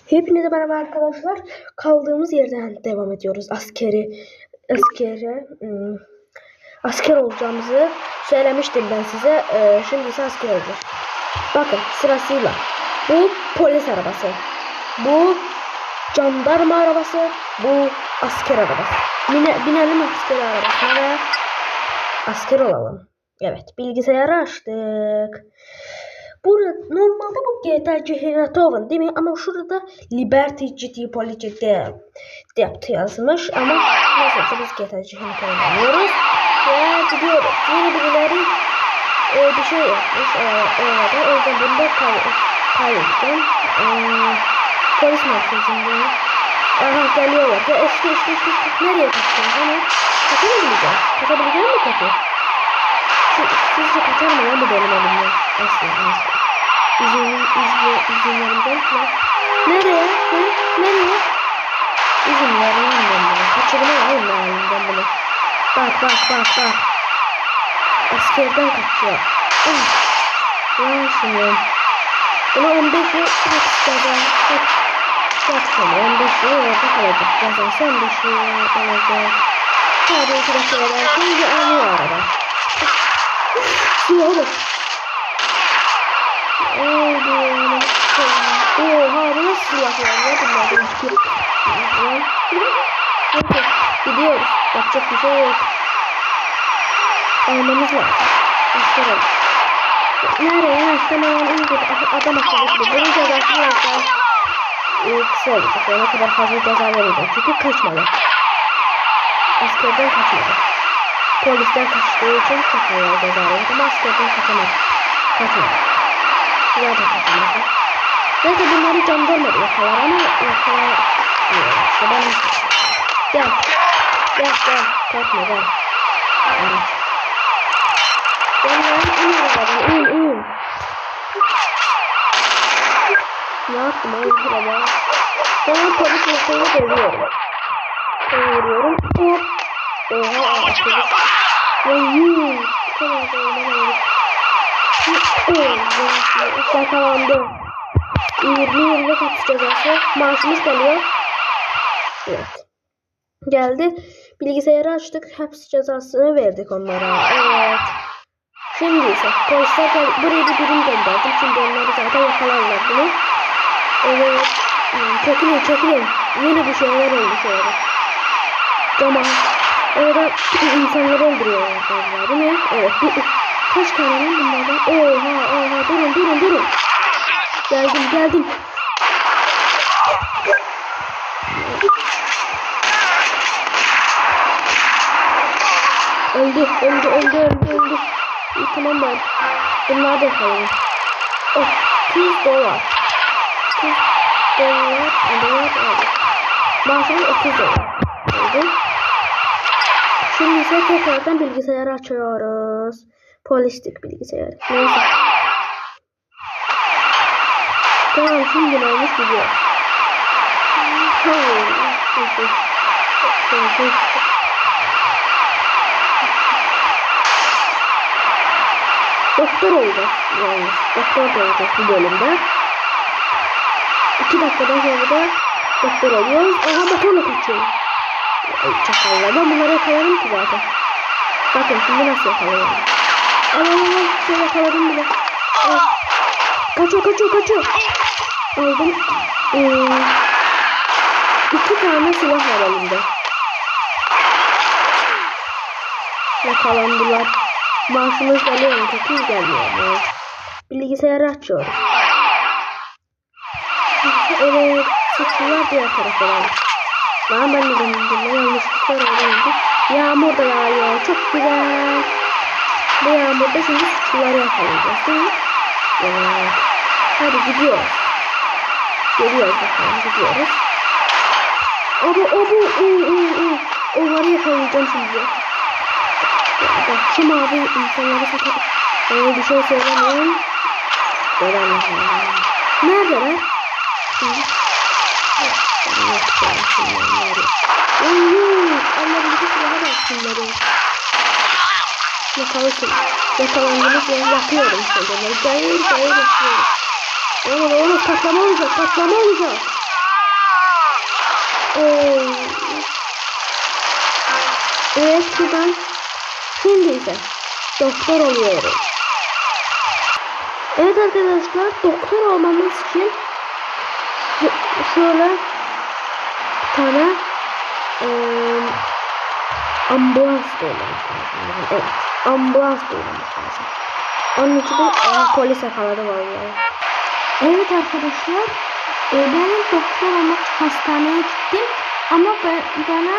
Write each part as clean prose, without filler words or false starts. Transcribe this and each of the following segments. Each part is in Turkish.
Hepinize merhaba arkadaşlar. Kaldığımız yerden devam ediyoruz. Asker olacağımızı söylemiştim ben size. Şimdi ise asker olacağız. Bakın sırasıyla. Bu polis arabası. Bu jandarma arabası. Bu asker arabası. Binelim asker arabasına ve asker olalım. Evet, bilgisayarı açtık. Burada normalde bu GTA Generatoven değil mi? Ama şurada Liberty GT Politic'te yaptı yazmış. Ama neyse biz GTA Generatoven oynuyoruz. Ve gidiyoruz. Yeni birileri bir şey yapmış. Orada. O yüzden bunu da kaydettim. Polis merkezinde. Aha geliyorlar. Ya işte. Nereye kaçacağız? Ama kaçamayacağım. Kaçabileceğim mi peki? Sizce kaçar mı lan bu benim elimden? Nasıl? İzinlerimden falan. Nereye? Nereye? İzinlerimden bunu. Kaçırmayayım ben elimden bunu. Bak. Askerden kaçıyor. Lan şimdi. Buna 15 yıl hapis cezası. Yatsana 15 yıl orada kalacak. Cezası 15 yıl olacak. Hadi 2 dakikadan şimdi alıyor araba. Oha bu nasıl silahlar ya bunlar? Gidiyoruz. Yapacak bir şey yok. Almamız lazım. Asker ol. Nereye? Tamam indir. Adam akıllı. Bunun cezası biraz daha kısa olacak. Ona kadar fazla ceza verecek. Çünkü kaçmalı. Askerden kaçmadı. Polisten kaçtığı için çok hayal ceza verecek. Ama askerden kaçamadı. Zaten kaçamadı. Neyse bunları jandarma yakalar ama yakalar işte ben gel korkma gel in. Ne yaptım oğlum burada? Ben polis mesleğini seviyorum. Vuruyorum. Oha arkadaşlar. Yakalandı. 20 hapis cezası. Maaşımız geliyor. Evet. Geldi. Bilgisayarı açtık. Hapis cezasını verdik onlara. Evet. Şimdi ise polisler buraya bir birim gönderdim. Çünkü onları zaten yakalarlar bunu. Evet. Çekilin. Yeni bir şeyler oldu şöyle. Tamam. Orada insanları öldürüyorlar galiba değil mi? Evet. Kaç tane lan bunlardan? Oha. Durun. Geldim. Öldü. İyi tamam ben. Bunlar da yapalım. $30. $30 aldım. Maaşımız $30 oldu. Şimdi ise tekrardan bilgisayarı açıyoruz. Polistik bilgisayarı. Neyse. Tamam şimdi olmuş gidiyor. Doktor olacağız yalnız. Doktor olacağız bu bölümde. 2 dakikadan sonra da doktor oluyoruz. Aha motorla kaçıyor. Çakallar. Ben bunları yakalarım ki zaten. Bakın şimdi nasıl yakalıyorum. Şey yakaladım bile. Kaçıyor. Aldım. 2 tane silah var elimde. Yakalandılar. Maaşımız geliyor mu? Çok iyi gelmiyor. Bilgisayarı açıyoruz. Evet. Sıktılar diğer tarafa. Lan ben de döndüm. Yanlışlıkla oldu. Yağmur da yağıyor. Çok güzel. Bu yağmurda şimdi suçluları yakalayacağız değil mi? Evet. Hadi gidiyoruz. Gidiyoruz. Onları yakalayacağım şimdi. Bak kim abi insanları satar. Bana bir şey söylemeyin. Neredeler? Allah'ım bir silahı bak şunları. Yakalandığımız yeri yakıyorum. Gayet yakıyorum. Oğlum patlama olacak. Patlama olacak. Evet şuradan. Şimdi ise doktor oluyoruz. Evet arkadaşlar, doktor olmamız için şöyle bir tane ambulans bulmamız lazım. Evet, ambulans bulmamız lazım. Onun için de polis yakaladı vallahi. Evet arkadaşlar, benim doktor olmak için hastaneye gittim ama bana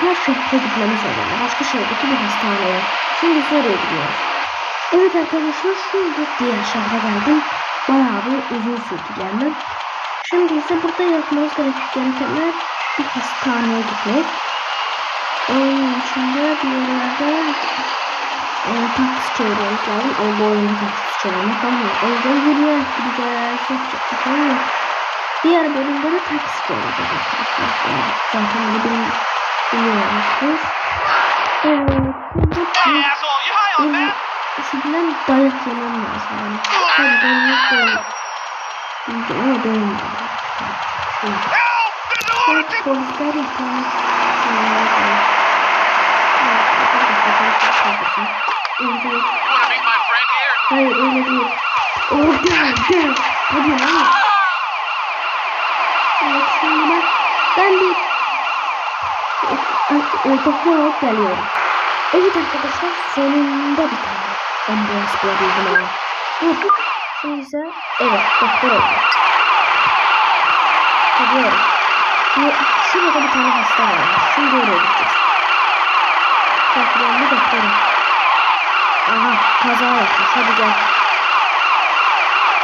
başka şehre gitmemi söyledi. Başka şehirdeki bir hastaneye. Şimdi oraya gidiyorum. Evet arkadaşlar, şimdi diğer şehre geldim. Bayağı bir uzun sürdü gelmem. Şimdi ise burada yapmamız gerekenler bir hastaneye gitmek. Onun içinde bir yerlerde taksi çevirmemiz lazım. Ama bu oyunda taksi çevirmek olmuyor. O yüzden yürüyerek gideceğiz. Yapacak bir şey yok. Diğer bölümde de taksi çevireceğiz arkadaşlar. Zaten bunu biliyorsunuz. Şimdiden dayak yemem lazım. Hadi dayak yemem. Ama dayak evet, polisler yapalım. Hayır öyle değil. Gel. Hadi lan. Evet şimdi ben bir doktor olup geliyorum. Evet arkadaşlar, sonunda bir tane ambulans bulabildim ama. Şimdi ise evet doktor oldum. Gidiyorum. Şurada bir tane hasta var. Şimdi oraya gideceğiz. Bak ben bir doktorum. Aha kaza yapmış. Hadi gel.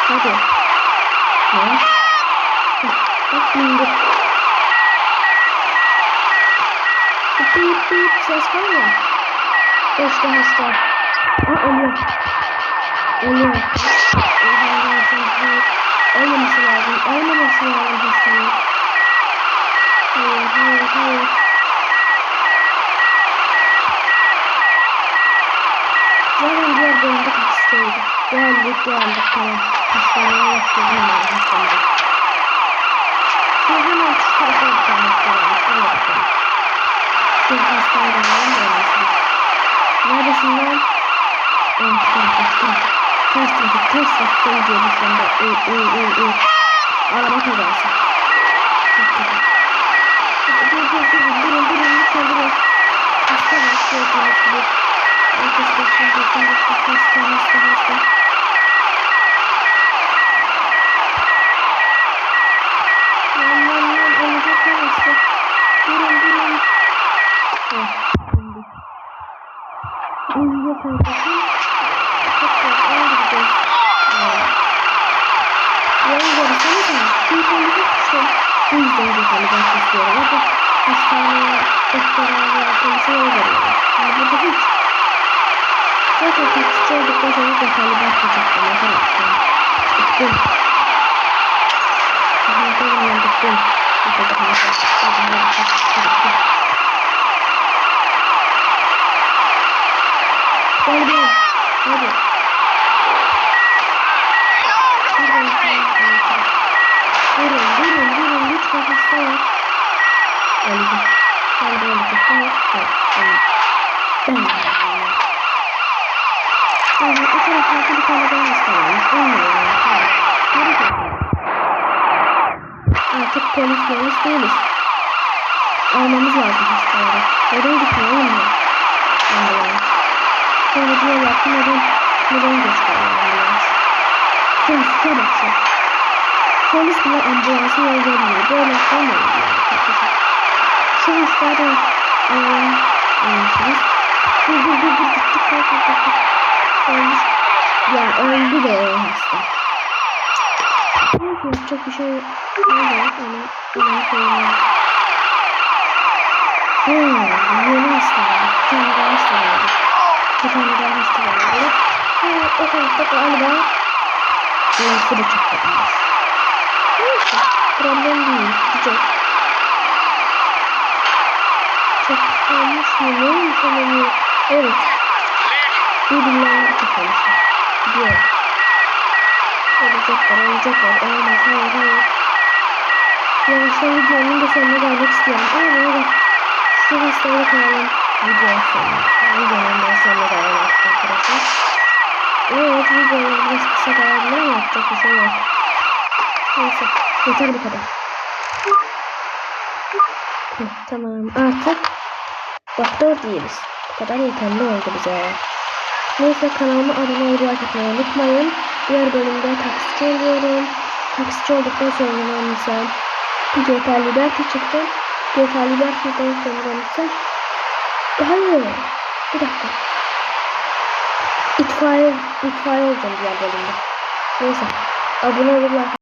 Hadi. Ne? Bak bindik. Bip ses var ya. İşte hasta. Ölüyor. Ölüyor. Ölmemesi lazım. Ölmemesi lazım hastanın. Hayır. Zaten diğer bölümde taksiydi. Geldik tamam. Hastaneye yaptırdım hastaneye. Şimdi hemen şu tarafa bir tane hastaneye bakalım. Şu hastaneye alalım da olmasın. Neredesin lan? Ters trafik gidiyor şu anda. Araba kazası. Durun lütfen. Hasta. Hastaneye, doktora, polise yol veriyorlar. Şimdi burada hiç. Zaten taksici olduktan sonra detaylı bakmayacaktım. Mesela bıktım. Bıktım. Hadi. Durun. Lütfen hasta var. Öldüm. O taraflarda bir tane daha hasta varmış. Artık polis değiliz. Almamız lazım hastaları. Neden gitmiyor mu? Sonra diyorlar ki neden geç kalıyor? Şuna bak sen. Polis bile ambulansı yol vermiyor. Böyle olmuyor. Şu hastaya da anlamışsınız. Dur. Ölmüş. Ya öldü be hasta. Neyse çok bir şey yok. Onu koyayım. Yeni hasta var. Bir tane daha hasta var. O tarafta galiba bu da çok yapmış. Neyse problem değil. Gideceğiz. Çok olmuş mu? Ne olmuş olabilir? Evet. Birbirlerine çok olmuşlar. Gidiyorum. Ölecekler. Olmaz. Hayır. Yavaştan videonun da sonuna gelmek istiyorum. Ama şu hastayı koyalım. Videonun sonuna gelmek artık arkadaşlar. Evet, videoları biraz kısa kalabilir ama yapacak bir şey yok. Neyse, yeter bu kadar. Tamam, artık doktor değiliz. Bu kadar yeterli oldu bize. Neyse, kanalıma abone olmayı, like etmeyi unutmayın. Diğer bölümde taksici oluyorum. Taksici olduktan sonra mesela GTA Liberty çıktı. GTA Liberty'den sonra mesela hayır, bir dakika. İtfaiye olacağım diğer bölümde. Neyse, abone olurlar.